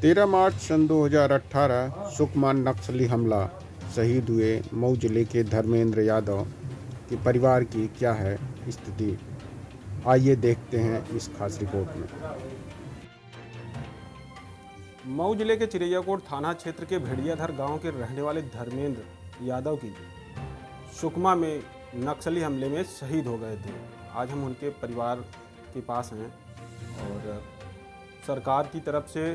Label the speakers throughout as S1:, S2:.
S1: 13 मार्च सन 2018 सुकमा नक्सली हमला, शहीद हुए मऊ जिले के धर्मेंद्र यादव के परिवार की क्या है स्थिति, आइए देखते हैं इस खास रिपोर्ट में।
S2: मऊ जिले के चिरैयाकोट थाना क्षेत्र के भेड़ियाधर गांव के रहने वाले धर्मेंद्र यादव की सुकमा में नक्सली हमले में शहीद हो गए थे। आज हम उनके परिवार के पास हैं और सरकार की तरफ से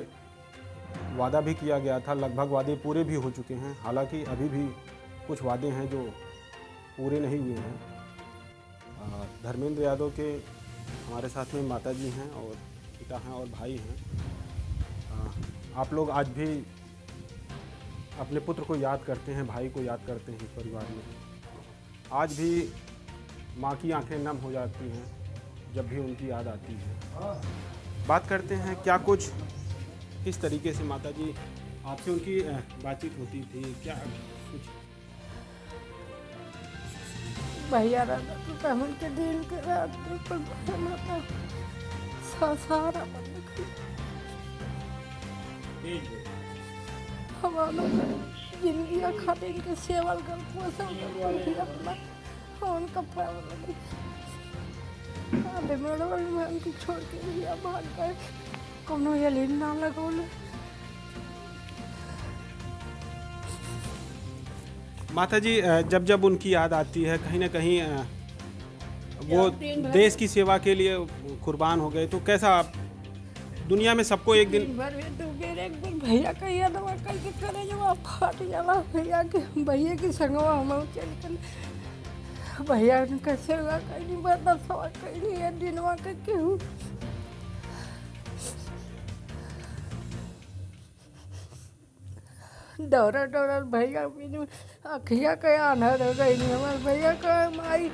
S2: वादा भी किया गया था, लगभग वादे पूरे भी हो चुके हैं। हालांकि अभी भी कुछ वादे हैं जो पूरे नहीं हुए हैं। धर्मेंद्र यादव के हमारे साथ में माताजी हैं और पिता हैं और भाई हैं। आप लोग आज भी अपने पुत्र को याद करते हैं, भाई को याद करते हैं। परिवार में आज भी माँ की आंखें नम हो जाती हैं जब भी उनकी याद आती है। बात करते हैं क्या कुछ किस तरीके से माताजी आपसे उनकी बातचीत होती थी, क्या कुछ
S3: भैया रहता तो हम उनके दिन के रात पर सारा बंद कर हमारा जिंदगी खाते इनके सेवा कर पोषण कर अपना उनका फैमिली मेरे में उनकी छोड़ के भैया भाग गए, कोनो ये लीन ना लगौले।
S2: माताजी जब जब उनकी याद आती है, कहीं ना कहीं वो देश की सेवा के लिए कुर्बान हो गए, तो कैसा आप दुनिया में सबको एक दिन
S3: भैया का याद करके करे जब आप फाट जाला भैया की संगवा हम चल कर भैया कैसे हुआ कहीं बता सवा कहीं है दिनवा के केहू दौड़ा दौड़ा भैया अखिया के आनर हो गई हमारे भैया का माई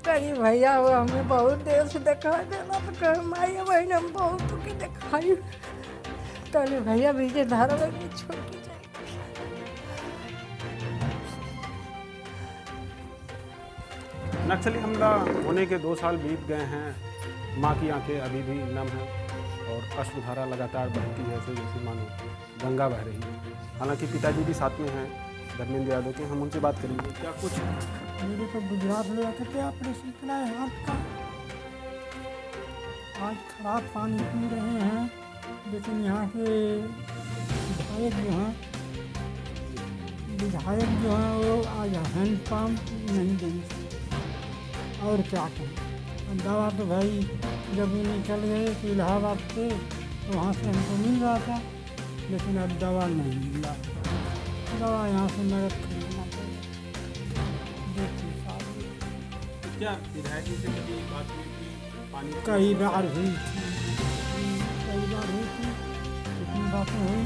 S3: कहीं भैया हुआ हमें बहुत देर से दिखा देना तो कह माई बहन हम बहुत के दिखाई तले भैया भीजे धारा में छोड़ के जाए।
S2: नक्सली हमला होने के 2 साल बीत गए हैं। माँ की आंखें अभी भी नम हैं और अश्रुधारा लगातार बहती है, जैसे मानो गंगा बह रही है। हालांकि पिताजी भी साथ में हैं धर्मेंद्र यादव के, हम उनसे बात करेंगे। क्या कुछ
S3: मेरे को गुजरात ले जाते थे ऑपरेशन कराए हाथ का, आज खराब पानी पी रहे हैं, लेकिन यहाँ के विधायक जो हैं वो आज हैंडपम्प नहीं देंगे और क्या करें। दवा तो भाई जब वो निकल गए तो इलाहाबाद से तो वहाँ से हमको मिल रहा था, लेकिन अब दवा नहीं मिला। दवा यहाँ से नगद खरीदना पड़ेगा।
S2: क्या विधायक जी से कभी बात हुई थी? पानी
S3: कई बार हुई थी, इतनी बातें हुई।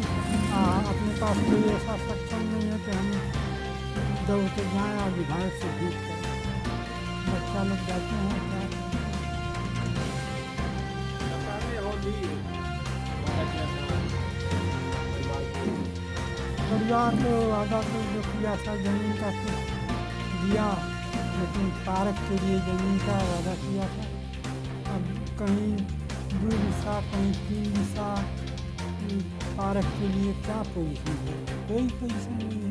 S3: अपने पास कोई ऐसा सक्षम नहीं है कि हम दौड़ के जाएँ और विधायक से भेंट करें। बच्चा लोग जाते हैं परिवार को वादा को जो किया था जमीन का कुछ दिया, लेकिन पार्क के लिए ज़मीन का वादा किया था। अब कहीं 2 हिस्सा कहीं 3 हिस्सा पार्क के लिए क्या पोजीशन है, कोई पोजीशन नहीं है।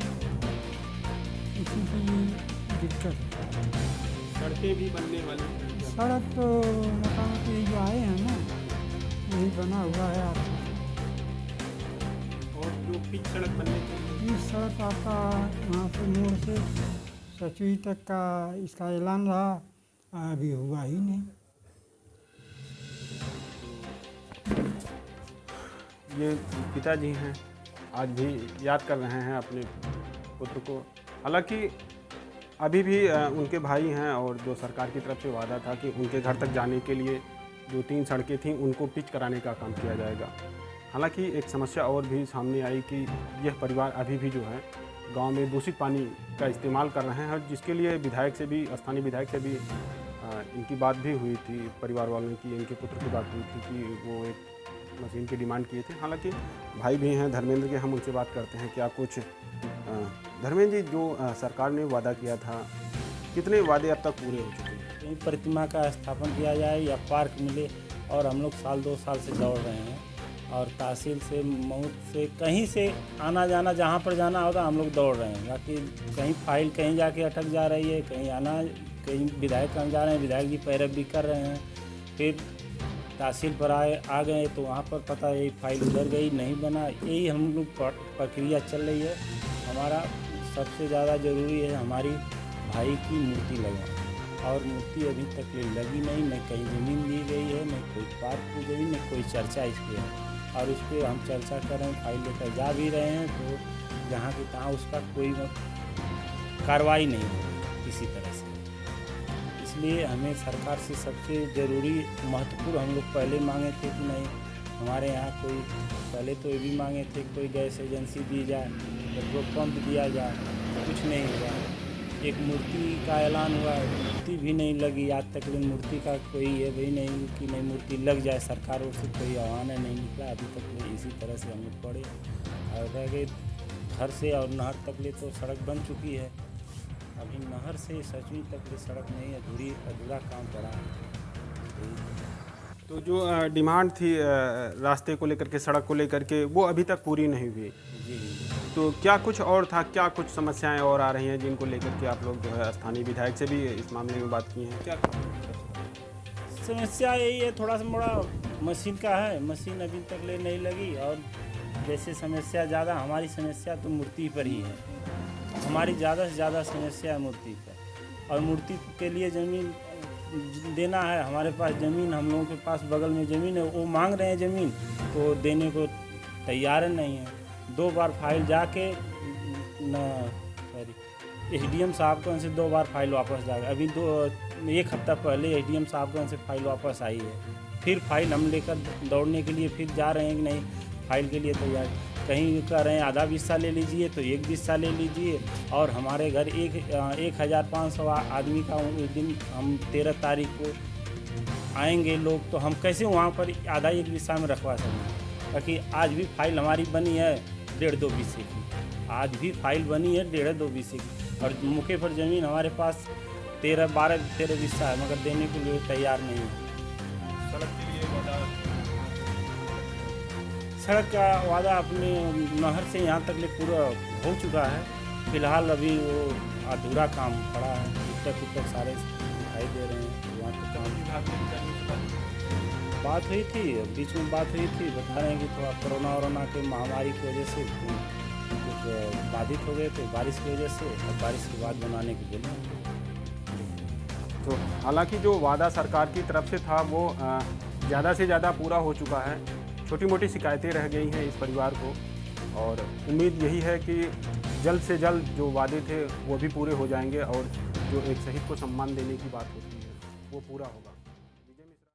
S3: इसी के लिए दिक्कत है।
S2: सड़कें भी बनने वाली हैं।
S3: सड़क तो मोटामोटी जो आए हैं ना वही बना हुआ है। आपको
S2: और जो पिच सड़क बनने के लिए
S3: इस सड़क आपका यहाँ से मोड़ से सचुई तक का इसका ऐलान रहा, अभी हुआ ही नहीं।
S2: ये पिताजी हैं, आज भी याद कर रहे हैं अपने पुत्र को। हालांकि अभी भी उनके भाई हैं और जो सरकार की तरफ से वादा था कि उनके घर तक जाने के लिए जो 3 सड़कें थीं उनको पिच कराने का काम किया जाएगा। हालांकि एक समस्या और भी सामने आई कि यह परिवार अभी भी जो है गांव में दूषित पानी का इस्तेमाल कर रहे हैं, जिसके लिए विधायक से भी, स्थानीय विधायक से भी इनकी बात भी हुई थी। परिवार वालों की, इनके पुत्र की बात हुई थी कि वो एक मशीन की डिमांड किए थे। हालांकि भाई भी हैं धर्मेंद्र के, हम उनसे बात करते हैं क्या कुछ। धर्मेंद्र जी, जो सरकार ने वादा किया था, कितने वादे अब तक पूरे हो चुके हैं?
S4: कहीं प्रतिमा का स्थापन किया जाए या पार्क मिले, और हम लोग साल 2 साल से दौड़ रहे हैं और तहसील से मऊ से कहीं से आना जाना, जहाँ पर जाना होता हम लोग दौड़ रहे हैं। बाकी कहीं फाइल कहीं जाके अटक जा रही है, कहीं आना, कहीं विधायक कहाँ जा रहे हैं, विधायक जी पैरवी कर रहे हैं। फिर तहसील पर आ गए तो वहाँ पर पता है फाइल उधर गई, नहीं बना। यही हम लोग प्रक्रिया चल रही है। हमारा सबसे ज़्यादा ज़रूरी है हमारी भाई की मूर्ति लगाना, और मूर्ति अभी तक लगी नहीं, न कहीं ज़मीन दी गई है, न कोई पार्क की गई, न कोई चर्चा इस पर है। और उस पर हम चर्चा कर रहे हैं, फाइल लेकर जा भी रहे हैं, तो जहाँ की तहाँ उसका कोई कार्रवाई नहीं हो रही किसी तरह से। इसलिए हमें सरकार से सबसे ज़रूरी महत्वपूर्ण हम लोग पहले मांगे थे कि नहीं, हमारे यहाँ कोई पहले तो ये भी मांगे थे कोई गैस एजेंसी दी जाए, पेट्रोल पंप दिया जाए, कुछ नहीं हुआ। एक मूर्ति का ऐलान हुआ, मूर्ति भी नहीं लगी आज तक। मूर्ति का कोई ये भी नहीं कि नहीं मूर्ति लग जाए, सरकार ओर से कोई आह्वान नहीं निकला अभी तक। इसी तरह से हम लोग पड़े और रह गए। घर से और नहर तक ले तो सड़क बन चुकी है, अभी नहर से सचवी तक ले सड़क नहीं, अधूरा काम पड़ा है।
S2: तो जो डिमांड थी रास्ते को लेकर के, सड़क को लेकर के, वो अभी तक पूरी नहीं हुई।
S4: जी।
S2: तो क्या कुछ और था, क्या कुछ समस्याएं और आ रही हैं जिनको लेकर के आप लोग जो है स्थानीय विधायक से भी इस मामले में बात की हैं? क्या
S4: समस्या यही है, थोड़ा सा मोड़ा मशीन का है, मशीन अभी तक ले नहीं लगी। और जैसे समस्या ज़्यादा, हमारी समस्या तो मूर्ति पर ही है, हमारी ज़्यादा से ज़्यादा समस्या है मूर्ति पर। और मूर्ति के लिए ज़मीन देना है, हमारे पास ज़मीन, हम लोगों के पास बगल में ज़मीन है, वो मांग रहे हैं ज़मीन, तो देने को तैयार नहीं है। 2 बार फाइल जाके एसडीएम साहब को उनसे 2 बार फाइल वापस जा गई। अभी 1 हफ्ता पहले एसडीएम साहब को उनसे फाइल वापस आई है। फिर फाइल हम लेकर दौड़ने के लिए फिर जा रहे हैं कि नहीं फाइल के लिए तैयार। कहीं कह रहे हैं आधा हिस्सा ले लीजिए, तो 1 हिस्सा ले लीजिए। और हमारे घर 1500 आदमी का उस दिन हम 13 तारीख को आएंगे लोग, तो हम कैसे वहाँ पर आधा 1 हिस्सा में रखवा सकें? ताकि आज भी फाइल हमारी बनी है 1.5-2 बीसे की, आज भी फाइल बनी है 1.5-2 बीसे की। और मौके पर ज़मीन हमारे पास 12-13 हिस्सा है, मगर देने के लिए तैयार नहीं है। सड़क का वादा अपने नहर से यहाँ तक ले पूरा हो चुका है। फिलहाल अभी वो अधूरा काम पड़ा है, टूटक सारे दिखाई दे रहे हैं। वहाँ तो काम बात हुई थी, बीच में बात हुई थी, बता रहे हैं कि थोड़ा कोरोना के महामारी की वजह से कुछ बाधित हो गए थे बारिश की वजह से, और बारिश के बाद बनाने की बोले।
S2: तो हालांकि जो वादा सरकार की तरफ से था वो ज़्यादा से ज़्यादा पूरा हो चुका है। छोटी मोटी शिकायतें रह गई हैं इस परिवार को, और उम्मीद यही है कि जल्द से जल्द जो वादे थे वो भी पूरे हो जाएंगे, और जो एक शहीद को सम्मान देने की बात होती है वो पूरा होगा।